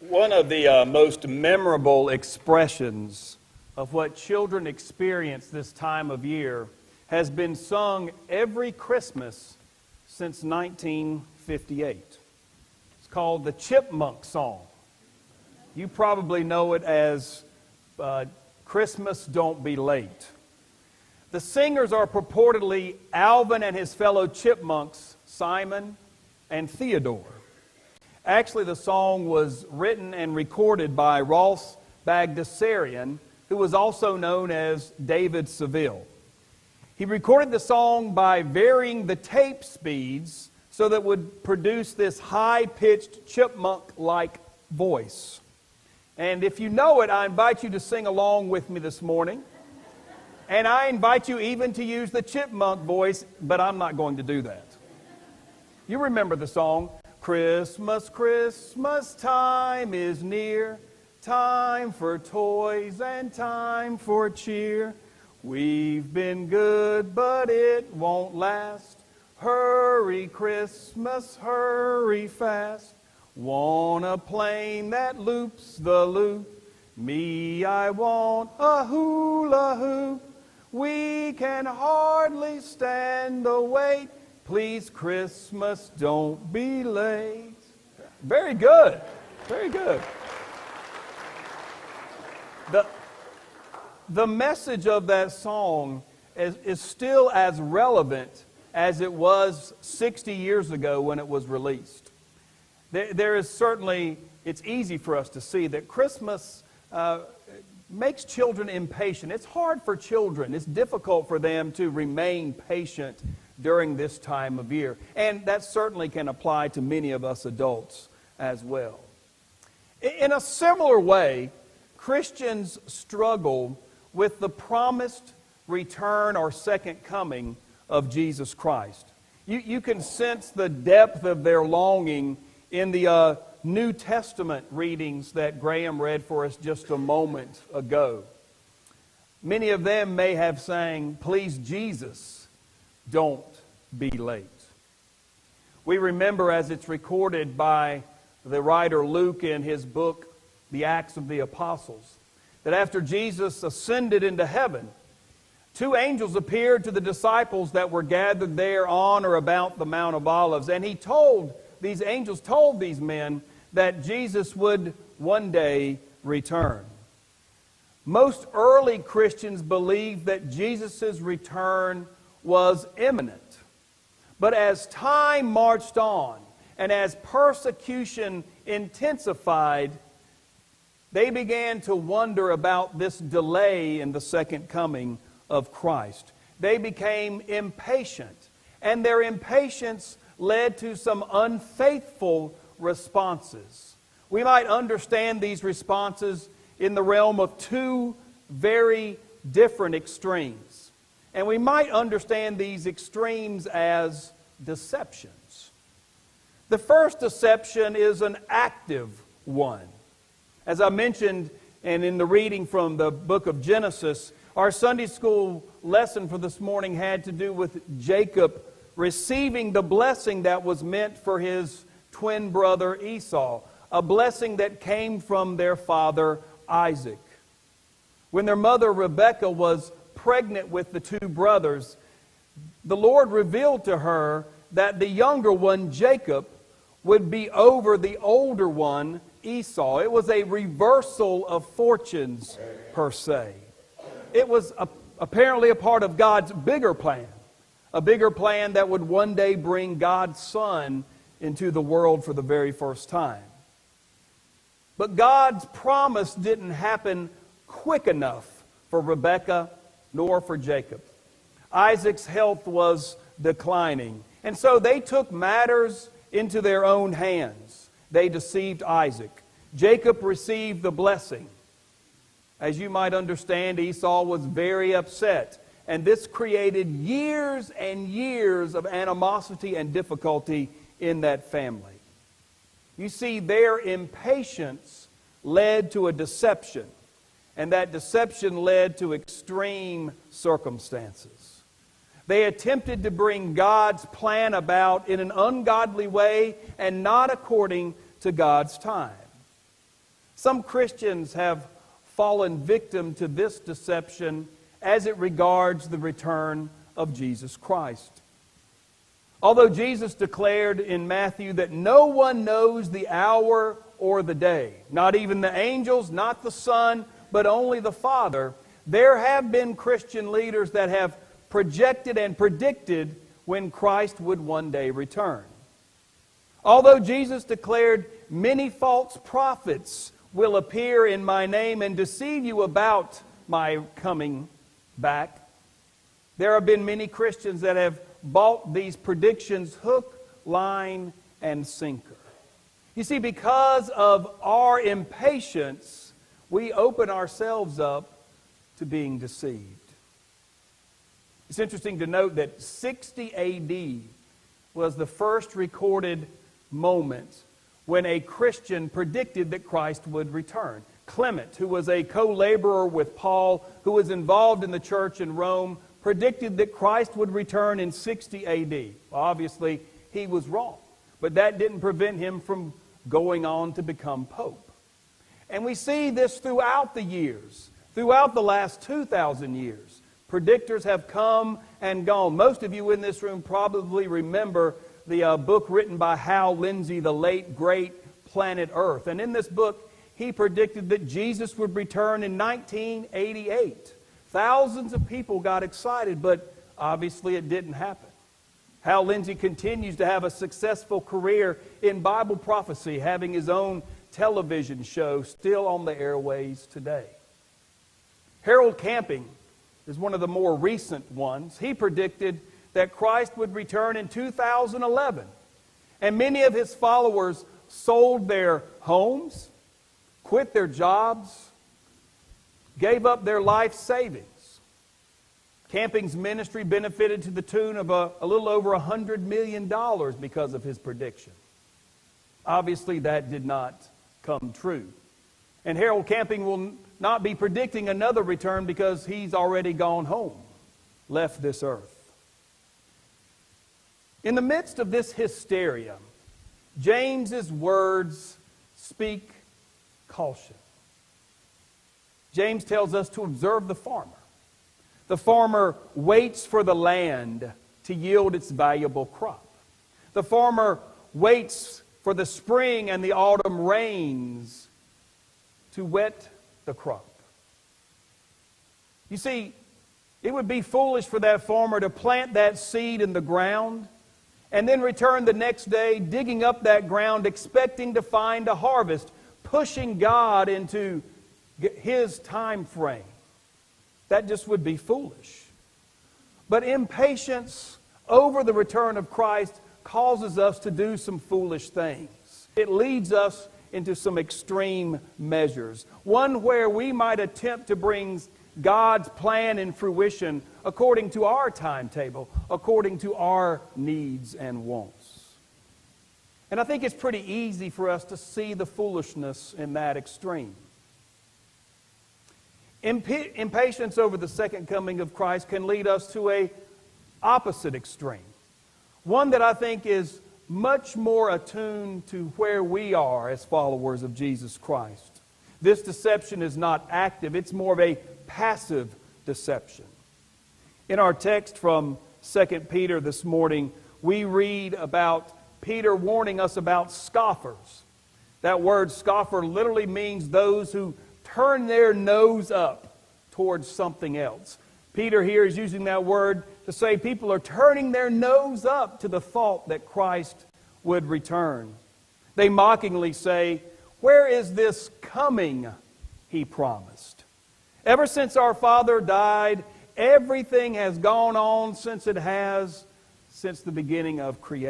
One of the most memorable expressions of what children experience this time of year has been sung every Christmas since 1958. It's called the Chipmunk Song. You probably know it as Christmas Don't Be Late. The singers are purportedly Alvin and his fellow chipmunks, Simon and Theodore. Actually, the song was written and recorded by Ross Bagdasarian, who was also known as David Seville. He recorded the song by varying the tape speeds so that it would produce this high-pitched chipmunk-like voice. And if you know it, I invite you to sing along with me this morning. And I invite you even to use the chipmunk voice, but I'm not going to do that. You remember the song, Christmas, Christmas time is near, time for toys and time for cheer. We've been good, but it won't last. Hurry, Christmas, hurry fast. Want a plane that loops the loop. Me, I want a hula hoop. We can hardly stand the wait. Please, Christmas, don't be late. Very good. Very good. The message of that song is still as relevant as it was 60 years ago when it was released. There is certainly, it's easy for us to see that Christmas makes children impatient. It's hard for children. It's difficult for them to remain patient during this time of year. And that certainly can apply to many of us adults as well. In a similar way, Christians struggle with the promised return or second coming of Jesus Christ. You can sense the depth of their longing in the New Testament readings that Graham read for us just a moment ago. Many of them may have sang, "Please Jesus, don't be late." We remember, as it's recorded by the writer Luke in his book, The Acts of the Apostles, that after Jesus ascended into heaven, two angels appeared to the disciples that were gathered there on or about the Mount of Olives, and these angels told these men that Jesus would one day return. Most early Christians believed that Jesus' return was imminent. But as time marched on and as persecution intensified, they began to wonder about this delay in the second coming of Christ. They became impatient, and their impatience led to some unfaithful responses. We might understand these responses in the realm of two very different extremes. And we might understand these extremes as deceptions. The first deception is an active one. As I mentioned, and in the reading from the book of Genesis, our Sunday school lesson for this morning had to do with Jacob receiving the blessing that was meant for his twin brother Esau, a blessing that came from their father Isaac. When their mother Rebekah was pregnant with the two brothers, the Lord revealed to her that the younger one, Jacob, would be over the older one, Esau. It was a reversal of fortunes, per se. It was apparently a part of God's bigger plan, a bigger plan that would one day bring God's Son into the world for the very first time. But God's promise didn't happen quick enough for Rebekah nor for Jacob. Isaac's health was declining, and so they took matters into their own hands. They deceived Isaac. Jacob received the blessing. As you might understand, Esau was very upset, and this created years and years of animosity and difficulty in that family. You see, their impatience led to a deception, and that deception led to extreme circumstances. They attempted to bring God's plan about in an ungodly way and not according to God's time. Some Christians have fallen victim to this deception as it regards the return of Jesus Christ. Although Jesus declared in Matthew that no one knows the hour or the day, not even the angels, not the Son, but only the Father, there have been Christian leaders that have projected and predicted when Christ would one day return. Although Jesus declared, "Many false prophets will appear in my name and deceive you about my coming back," there have been many Christians that have bought these predictions hook, line, and sinker. You see, because of our impatience, we open ourselves up to being deceived. It's interesting to note that 60 A.D. was the first recorded moment when a Christian predicted that Christ would return. Clement, who was a co-laborer with Paul, who was involved in the church in Rome, predicted that Christ would return in 60 A.D. Well, obviously, he was wrong, but that didn't prevent him from going on to become pope. And we see this throughout the years, throughout the last 2,000 years. Predictors have come and gone. Most of you in this room probably remember the book written by Hal Lindsey, The Late Great Planet Earth. And in this book, he predicted that Jesus would return in 1988. Thousands of people got excited, but obviously it didn't happen. Hal Lindsey continues to have a successful career in Bible prophecy, having his own television show still on the airways today. Harold Camping is one of the more recent ones. He predicted that Christ would return in 2011. And many of his followers sold their homes, quit their jobs, gave up their life savings. Camping's ministry benefited to the tune of a little over $100 million because of his prediction. Obviously, that did not come true. And Harold Camping will not be predicting another return because he's already gone home, left this earth. In the midst of this hysteria, James's words speak caution. James tells us to observe the farmer. The farmer waits for the land to yield its valuable crop. The farmer waits for the spring and the autumn rains to wet the crop. You see, it would be foolish for that farmer to plant that seed in the ground and then return the next day digging up that ground expecting to find a harvest, pushing God into his time frame. That just would be foolish. But impatience over the return of Christ causes us to do some foolish things. It leads us into some extreme measures. One where we might attempt to bring God's plan in fruition according to our timetable, according to our needs and wants. And I think it's pretty easy for us to see the foolishness in that extreme. Impatience over the second coming of Christ can lead us to an opposite extreme. One that I think is much more attuned to where we are as followers of Jesus Christ. This deception is not active, it's more of a passive deception. In our text from 2 Peter this morning, we read about Peter warning us about scoffers. That word scoffer literally means those who turn their nose up towards something else. Peter here is using that word to say people are turning their nose up to the thought that Christ would return. They mockingly say, "Where is this coming he promised? Ever since our father died, everything has gone on since it has since the beginning of creation."